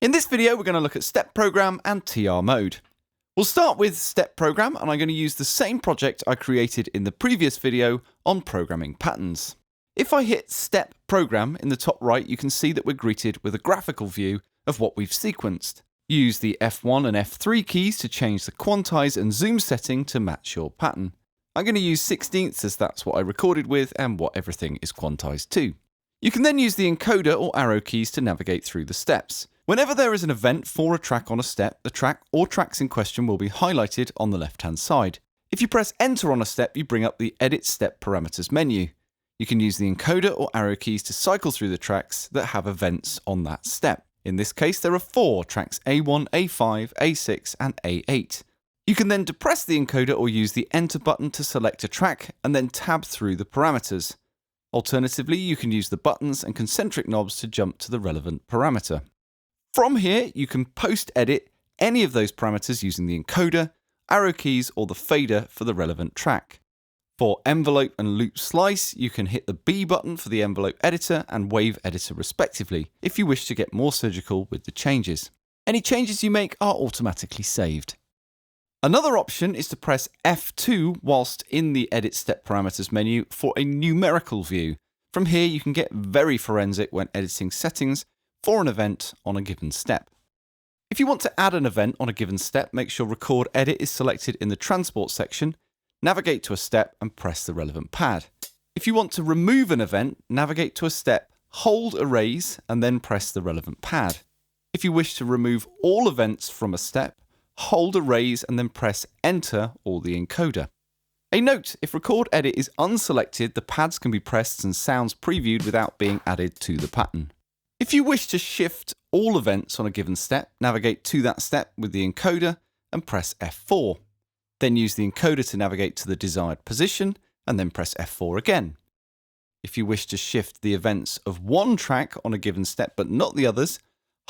In this video, we're going to look at step program and TR mode. We'll start with step program, and I'm going to use the same project I created in the previous video on programming patterns. If I hit step program in the top right, you can see that we're greeted with a graphical view of what we've sequenced. Use the F1 and F3 keys to change the quantize and zoom setting to match your pattern. I'm going to use 16ths as that's what I recorded with and what everything is quantized to. You can then use the encoder or arrow keys to navigate through the steps. Whenever there is an event for a track on a step, the track or tracks in question will be highlighted on the left-hand side. If you press enter on a step, you bring up the Edit Step Parameters menu. You can use the encoder or arrow keys to cycle through the tracks that have events on that step. In this case, there are 4 tracks A1, A5, A6, and A8. You can then depress the encoder or use the enter button to select a track and then tab through the parameters. Alternatively, you can use the buttons and concentric knobs to jump to the relevant parameter. From here, you can post-edit any of those parameters using the encoder, arrow keys, or the fader for the relevant track. For envelope and loop slice, you can hit the B button for the envelope editor and wave editor respectively, if you wish to get more surgical with the changes. Any changes you make are automatically saved. Another option is to press F2 whilst in the Edit Step Parameters menu for a numerical view. From here, you can get very forensic when editing settings for an event on a given step. If you want to add an event on a given step, make sure Record Edit is selected in the Transport section, navigate to a step and press the relevant pad. If you want to remove an event, navigate to a step, hold Erase and then press the relevant pad. If you wish to remove all events from a step, hold Erase and then press Enter or the encoder. A note, if Record Edit is unselected, the pads can be pressed and sounds previewed without being added to the pattern. If you wish to shift all events on a given step, navigate to that step with the encoder and press F4. Then use the encoder to navigate to the desired position and then press F4 again. If you wish to shift the events of one track on a given step but not the others,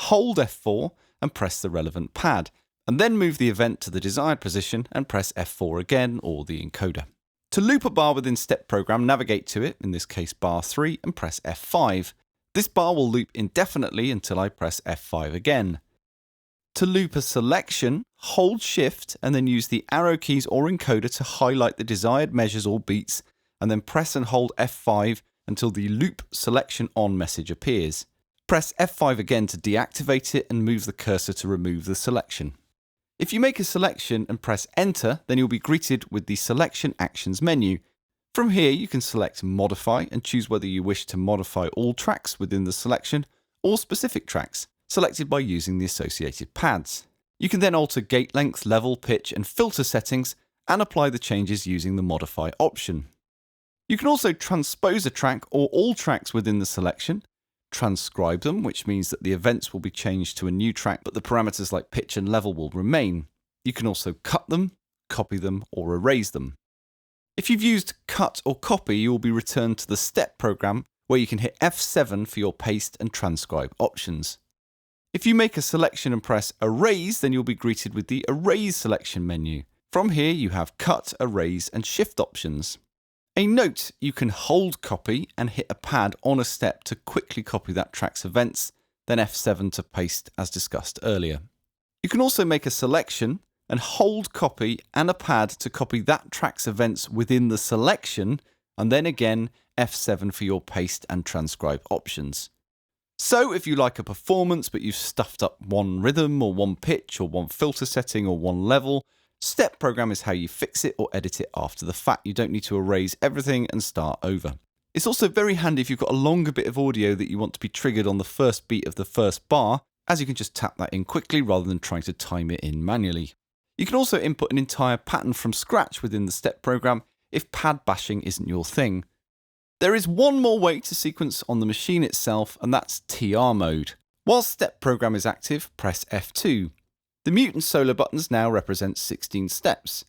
hold F4 and press the relevant pad, and then move the event to the desired position and press F4 again or the encoder. To loop a bar within step program, navigate to it, in this case bar 3, and press F5. This bar will loop indefinitely until I press F5 again. To loop a selection, hold Shift and then use the arrow keys or encoder to highlight the desired measures or beats, and then press and hold F5 until the Loop Selection On message appears. Press F5 again to deactivate it and move the cursor to remove the selection. If you make a selection and press Enter, then you'll be greeted with the Selection Actions menu. From here, you can select Modify and choose whether you wish to modify all tracks within the selection or specific tracks, selected by using the associated pads. You can then alter gate length, level, pitch, and filter settings and apply the changes using the Modify option. You can also transpose a track or all tracks within the selection, transcribe them, which means that the events will be changed to a new track, but the parameters like pitch and level will remain. You can also cut them, copy them, or erase them. If you've used cut or copy, you will be returned to the step program where you can hit F7 for your paste and transcribe options. If you make a selection and press Erase, then you'll be greeted with the Erase selection menu. From here, you have cut, erase, and shift options. A note, you can hold copy and hit a pad on a step to quickly copy that track's events, then F7 to paste as discussed earlier. You can also make a selection and hold copy and a pad to copy that track's events within the selection, and then again F7 for your paste and transcribe options. So if you like a performance but you've stuffed up one rhythm or one pitch or one filter setting or one level, step program is how you fix it or edit it after the fact. You don't need to erase everything and start over. It's also very handy if you've got a longer bit of audio that you want to be triggered on the first beat of the first bar, as you can just tap that in quickly rather than trying to time it in manually. You can also input an entire pattern from scratch within the step program if pad bashing isn't your thing. There is one more way to sequence on the machine itself, and that's TR mode. While step program is active, press F2. The mute and solo buttons now represent 16 steps.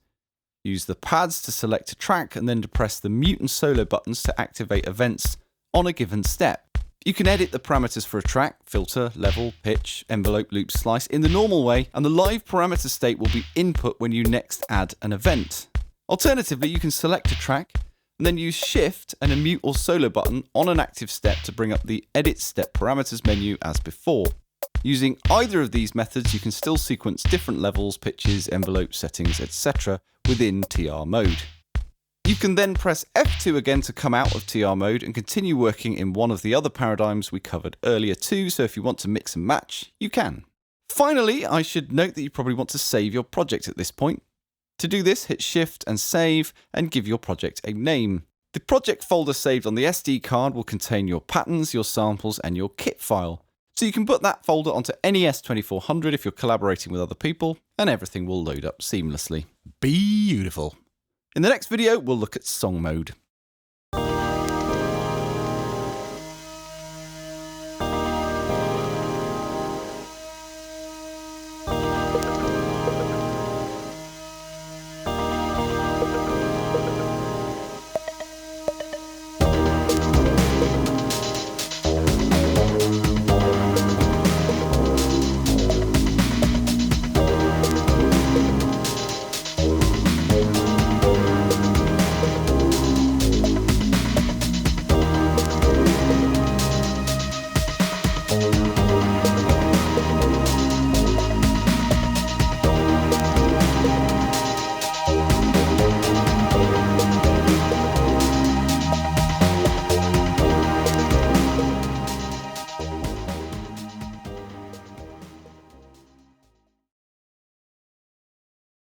Use the pads to select a track and then depress the mute and solo buttons to activate events on a given step. You can edit the parameters for a track, filter, level, pitch, envelope, loop, slice in the normal way, and the live parameter state will be input when you next add an event. Alternatively, you can select a track and then use Shift and a mute or solo button on an active step to bring up the Edit Step Parameters menu as before. Using either of these methods, you can still sequence different levels, pitches, envelope settings, etc. within TR mode. You can then press F2 again to come out of TR mode and continue working in one of the other paradigms we covered earlier too, so if you want to mix and match, you can. Finally, I should note that you probably want to save your project at this point. To do this, hit Shift and Save and give your project a name. The project folder saved on the SD card will contain your patterns, your samples, and your kit file. So you can put that folder onto any S2400 if you're collaborating with other people, and everything will load up seamlessly. Beautiful. In the next video, we'll look at song mode.